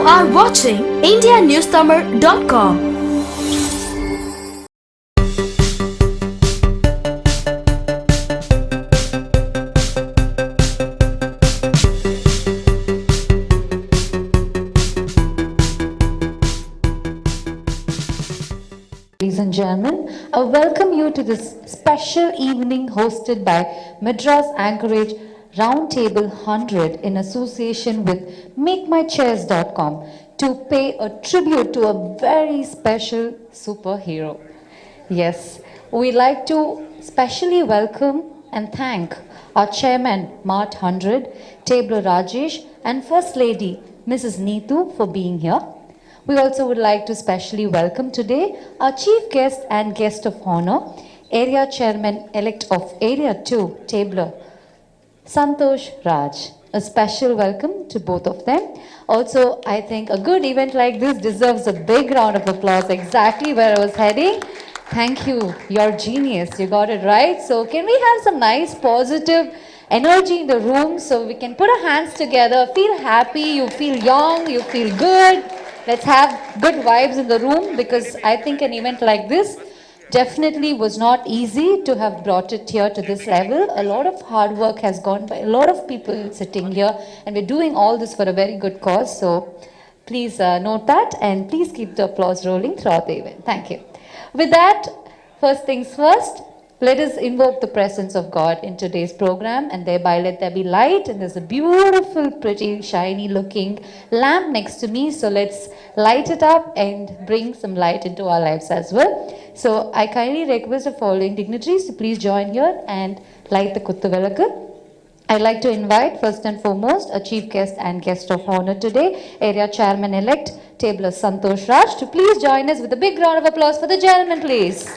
are watching indianewstamil.com. Ladies and gentlemen, I welcome you to this special evening hosted by Madras Anchorage Round Table 100 in association with MakeMyChairs.com to pay a tribute to a very special superhero. Yes, we'd like to specially welcome and thank our chairman, MART 100, Table Rajesh, and First Lady, Mrs. Neetu, for being here. We also would like to specially welcome today our chief guest and guest of honor, Area Chairman elect of Area 2, Tabler, Santosh Raj. A special welcome to both of them. Also, I think a good event like this deserves a big round of applause. Exactly where I was heading. Thank you. You're genius. You got it right. So can we have some nice positive energy in the room so we can put our hands together, feel happy, you feel young, you feel good. Let's have good vibes in the room, because I think an event like this definitely was not easy to have brought it here to this level. A lot of hard work has gone by a lot of people sitting here, and we're doing all this for a very good cause. So please note that, and please keep the applause rolling throughout the event. Thank you. With that, first things first, let us invoke the presence of God in today's program, and thereby let there be light. And there's a beautiful, pretty, shiny looking lamp next to me. So let's light it up and bring some light into our lives as well. So I kindly request the following dignitaries to please join here and light the Kuttuvilakku. I'd like to invite first and foremost a chief guest and guest of honor today, Area Chairman elect, Tabler Santosh Raj, to please join us with a big round of applause for the gentleman, please.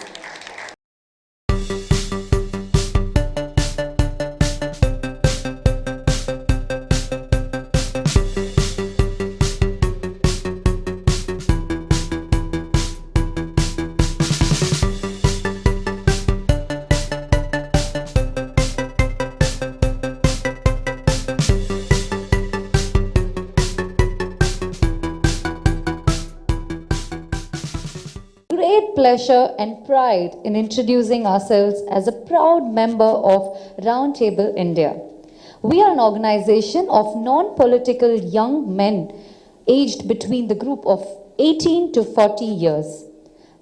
Great pleasure and pride in introducing ourselves as a proud member of Round Table India. We are an organization of non-political young men aged between the group of 18 to 40 years.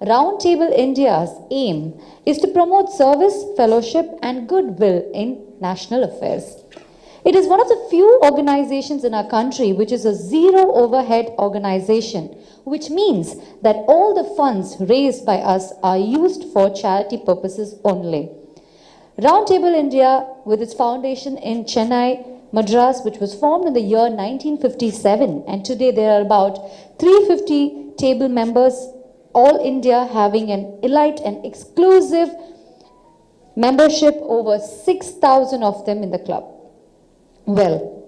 Round Table India's aim is to promote service, fellowship, and goodwill in national affairs. It is one of the few organizations in our country which is a zero overhead organization, which means that all the funds raised by us are used for charity purposes only. Roundtable India, with its foundation in Chennai, Madras, which was formed in the year 1957, and today there are about 350 table members, all India having an elite and exclusive membership, over 6,000 of them in the club. Well,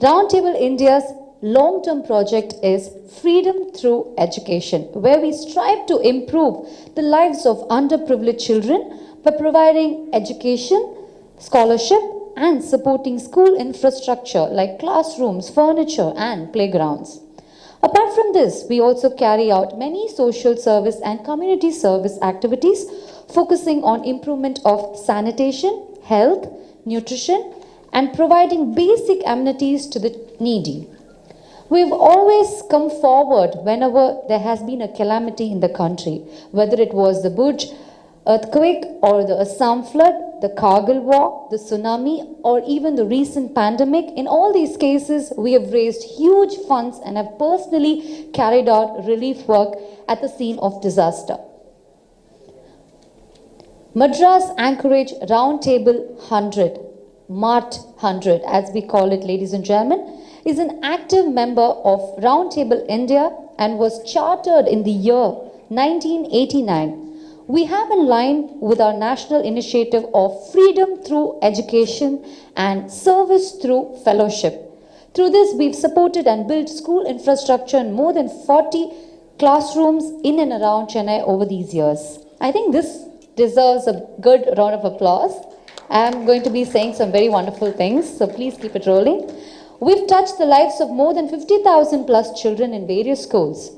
Roundtable India's long-term project is Freedom Through Education, where we strive to improve the lives of underprivileged children by providing education, scholarship, and supporting school infrastructure like classrooms, furniture, and playgrounds. Apart from this, we also carry out many social service and community service activities focusing on improvement of sanitation, health, nutrition, and providing basic amenities to the needy. We've always come forward whenever there has been a calamity in the country, whether it was the Bhuj earthquake or the Assam flood, the Kargil war, the tsunami, or even the recent pandemic. In all these cases, we have raised huge funds and have personally carried out relief work at the scene of disaster. Madras Anchorage Round Table 100, MART 100 as we call it, ladies and gentlemen, is an active member of Roundtable India and was chartered in the year 1989. We have in line with our national initiative of freedom through education and service through fellowship. Through this, we've supported and built school infrastructure in more than 40 classrooms in and around Chennai over these years. I think this deserves a good round of applause. I'm going to be saying some very wonderful things, so please keep it rolling. We've touched the lives of more than 50,000 plus children in various schools.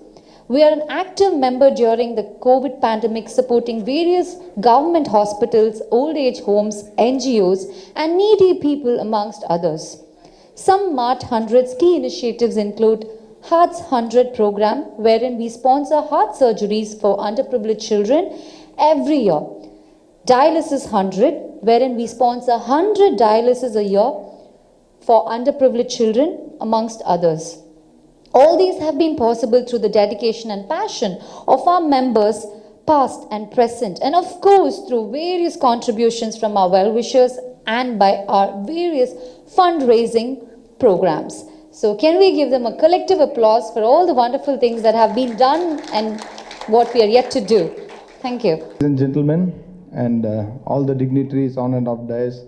We are an active member during the COVID pandemic, supporting various government hospitals, old age homes, NGOs, and needy people, amongst others. Some MART 100's key initiatives include Hearts 100 program, wherein we sponsor heart surgeries for underprivileged children every year. Dialysis 100, wherein we sponsor 100 dialysis a year for underprivileged children, amongst others. All these have been possible through the dedication and passion of our members, past and present, and of course through various contributions from our well-wishers and by our various fundraising programs. So can we give them a collective applause for all the wonderful things that have been done and what we are yet to do. Thank you. Ladies and gentlemen, and all the dignitaries on and off dais,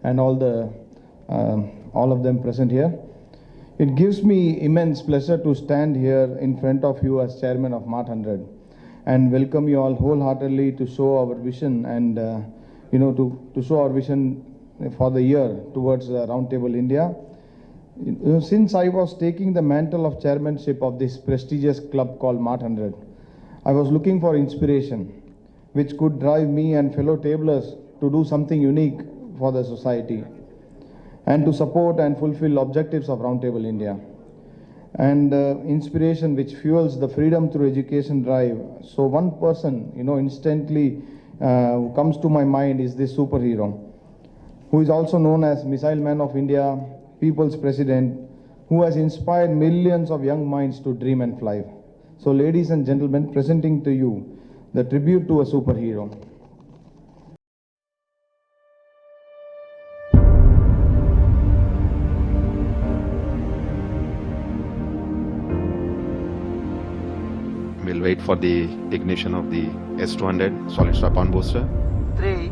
and all of them present here. It gives me immense pleasure to stand here in front of you as chairman of MART 100 and welcome you all wholeheartedly to show our vision and to show our vision for the year towards Round Table India. Since I was taking the mantle of chairmanship of this prestigious club called MART 100, I was looking for inspiration which could drive me and fellow tablers to do something unique for the society and to support and fulfill objectives of Round Table India. And inspiration which fuels the freedom through education drive. So one person, instantly who comes to my mind is this superhero, who is also known as Missile Man of India, People's President, who has inspired millions of young minds to dream and fly. So ladies and gentlemen, presenting to you the tribute to a superhero. We'll wait for the ignition of the S200 solid strap-on booster. 3,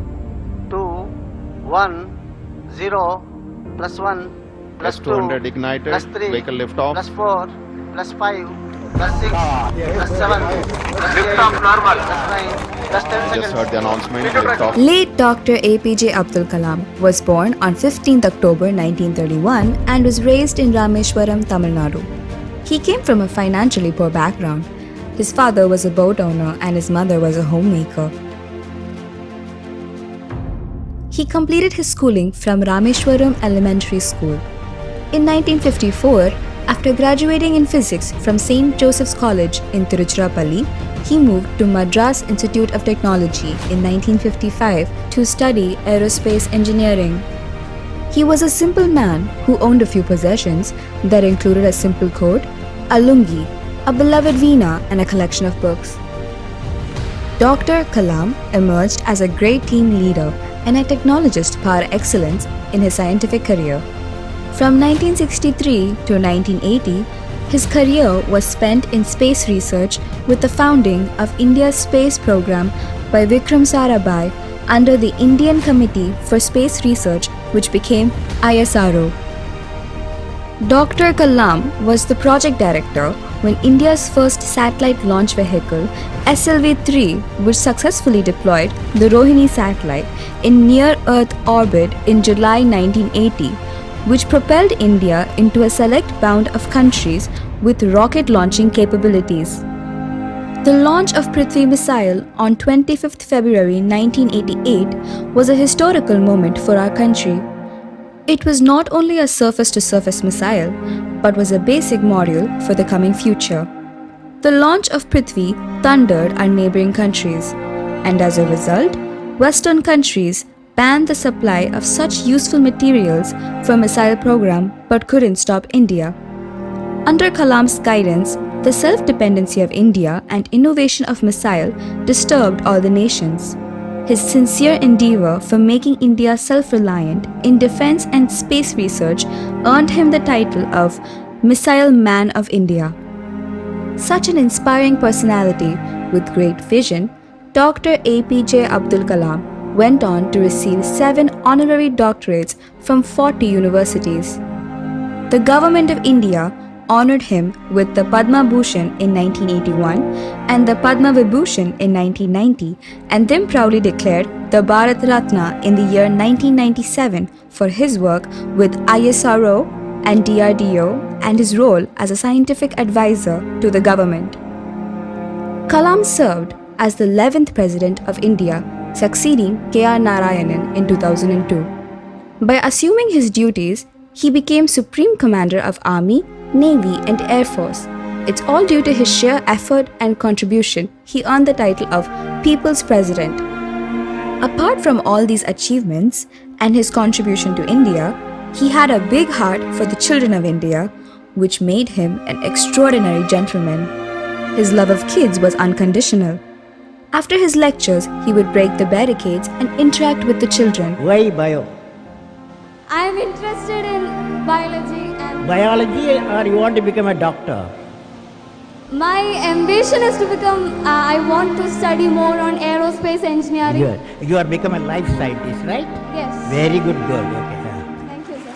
2, 1, 0, plus 1, plus 2, S200 ignited, plus 3, vehicle liftoff. plus 4, plus 5, plus 6, plus 7, plus 8, plus 9, plus 10 seconds. Just heard the announcement, liftoff. Late Dr. APJ Abdul Kalam was born on 15th October 1931 and was raised in Rameshwaram, Tamil Nadu. He came from a financially poor background. His father was a boat owner and his mother was a homemaker. He completed his schooling from Rameshwaram Elementary School. In 1954, after graduating in physics from St. Joseph's College in Tiruchirappalli, he moved to Madras Institute of Technology in 1955 to study aerospace engineering. He was a simple man who owned a few possessions that included a simple coat, a lungi, a beloved veena, and a collection of books. Dr. Kalam emerged as a great team leader and a technologist par excellence in his scientific career. From 1963 to 1980, his career was spent in space research with the founding of India's space program by Vikram Sarabhai under the Indian Committee for Space Research, which became ISRO. Dr. Kalam was the project director when India's first satellite launch vehicle, SLV-3, which successfully deployed the Rohini satellite in near-Earth orbit in July 1980, which propelled India into a select band of countries with rocket launching capabilities. The launch of Prithvi missile on 25th February 1988 was a historical moment for our country. It was not only a surface-to-surface missile, but was a basic module for the coming future. The launch of Prithvi thundered our neighboring countries, and as a result, Western countries banned the supply of such useful materials for missile program but couldn't stop India. Under Kalam's guidance, the self-dependency of India and innovation of missile disturbed all the nations. His sincere endeavor for making India self-reliant in defense and space research earned him the title of Missile Man of India. Such an inspiring personality with great vision, Dr. APJ Abdul Kalam went on to receive 7 honorary doctorates from 40 universities. The Government of India honored him with the Padma Bhushan in 1981 and the Padma Vibhushan in 1990, and then proudly declared the Bharat Ratna in the year 1997 for his work with ISRO and DRDO, and his role as a scientific advisor to the government. Kalam served as the 11th President of India, succeeding K.R. Narayanan in 2002. By assuming his duties, he became Supreme Commander of Army, Navy, and Air Force. It's all due to his sheer effort and contribution he earned the title of People's President. Apart from all these achievements and his contribution to India, he had a big heart for the children of India, which made him an extraordinary gentleman. His love of kids was unconditional. After his lectures, he would break the barricades and interact with the children. Why bio? I am interested in biology and Biology, or you want to become a doctor? my ambition is to become, I want to study more on aerospace engineering. Good. You are become a life scientist, right? Yes. Very good girl. Okay. Thank you, sir.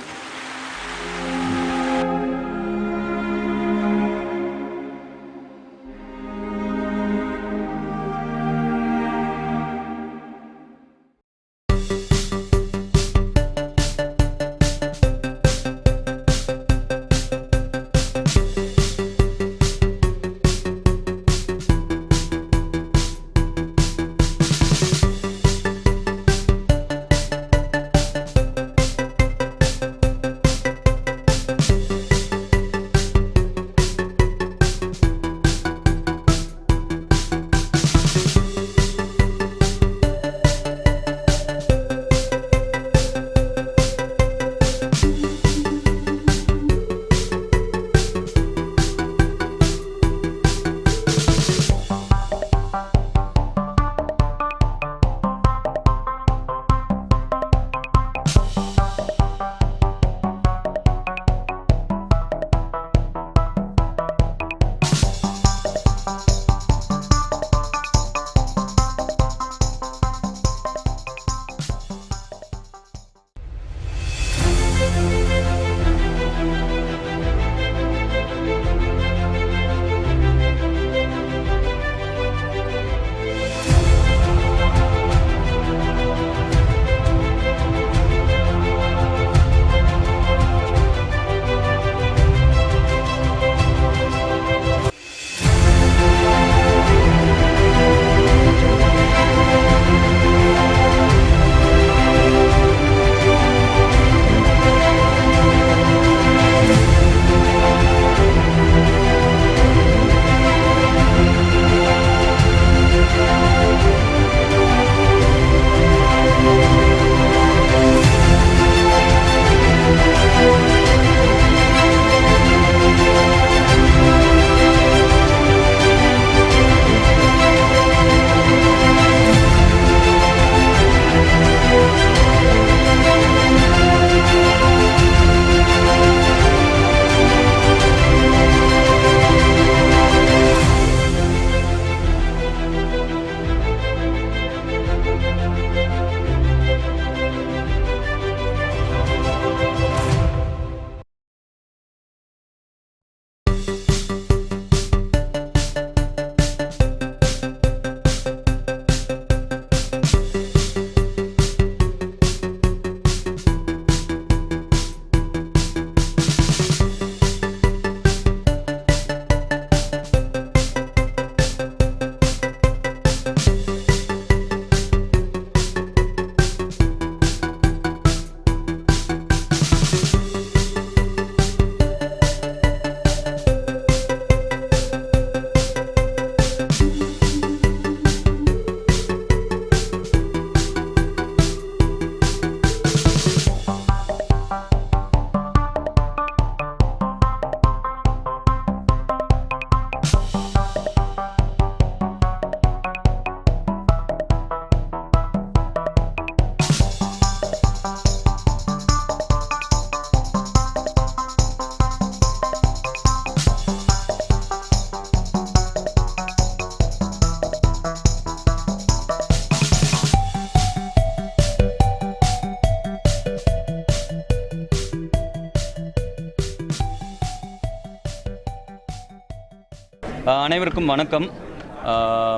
அனைவருக்கும் வணக்கம்.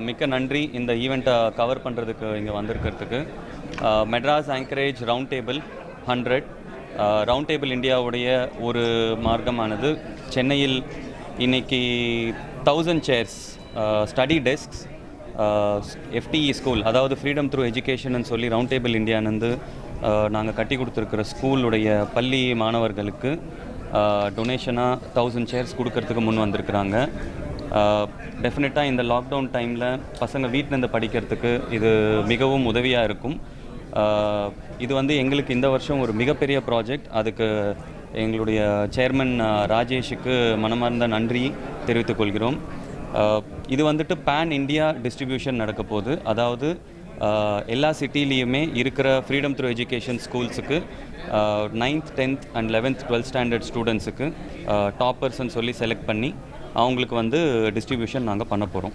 மிக்க நன்றி இந்த ஈவெண்ட்டை cover பண்ணுறதுக்கு இங்கே வந்திருக்கிறதுக்கு. Madras anchorage round table 100 round table இந்தியாவுடைய ஒரு மார்க்கமானது சென்னையில் இன்னைக்கு 1000 chairs study desks FTE school, அதாவது ஃப்ரீடம் த்ரூ எஜுகேஷன் சொல்லி ரவுண்ட் டேபிள் இந்தியானந்து நாங்கள் கட்டி கொடுத்துருக்கிற ஸ்கூலுடைய பள்ளி மாணவர்களுக்கு டொனேஷனாக 1000 சேர்ஸ் கொடுக்கறதுக்கு முன் வந்திருக்கிறாங்க. டெஃபினட்டாக இந்த லாக்டவுன் டைமில் பசங்க வீட்டிலேருந்து படிக்கிறதுக்கு இது மிகவும் உதவியாக இருக்கும். இது வந்து எங்களுக்கு இந்த வருஷம் ஒரு மிகப்பெரிய ப்ராஜெக்ட். அதுக்கு எங்களுடைய சேர்மன் ராஜேஷுக்கு மனமார்ந்த நன்றி தெரிவித்துக் கொள்கிறோம். இது வந்துட்டு பேன் இண்டியா டிஸ்ட்ரிபியூஷன் நடக்க போகுது. அதாவது எல்லா சிட்டிலையுமே இருக்கிற ஃப்ரீடம் த்ரூ எஜுகேஷன் ஸ்கூல்ஸுக்கு 9th 10th and 11th 12th standard ஸ்டூடெண்ட்ஸுக்கு டாப்பர்ஸ்ன்னு சொல்லி செலக்ட் பண்ணி அவங்களுக்கு வந்து டிஸ்ட்ரிபியூஷன் நாங்கள் பண்ண போகிறோம்.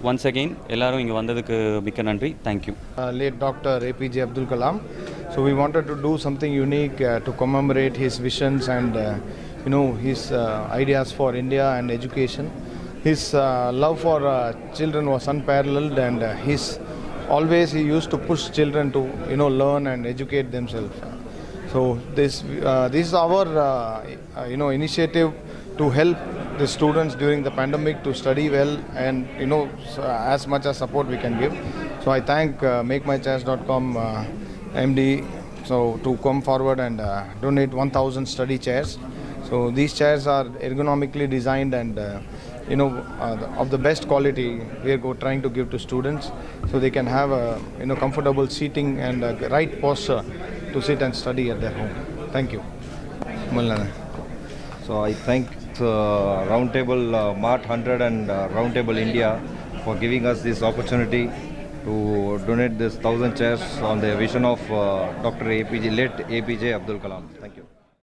ஒன்ஸ் அகெயின் எல்லாரும் இங்கே வந்ததுக்கு மிக்க நன்றி. Thank you. Late Dr. APJ Abdul Kalam. So we wanted to do something unique to commemorate his visions and his ideas for India and education. His love for children was unparalleled, and he used to push children to learn and educate themselves. So this is our initiative to help the students during the pandemic to study well, and as much as support we can give. So I thank MakeMyChairs.com MD to come forward and donate 1000 study chairs. So these chairs are ergonomically designed and of the best quality we are trying to give to students, so they can have a comfortable seating and a right posture to sit and study at their home. Thank you. So I thank Roundtable MART 100 and Roundtable India for giving us this opportunity to donate this 1000 chairs on the vision of late APJ Abdul Kalam. Thank you.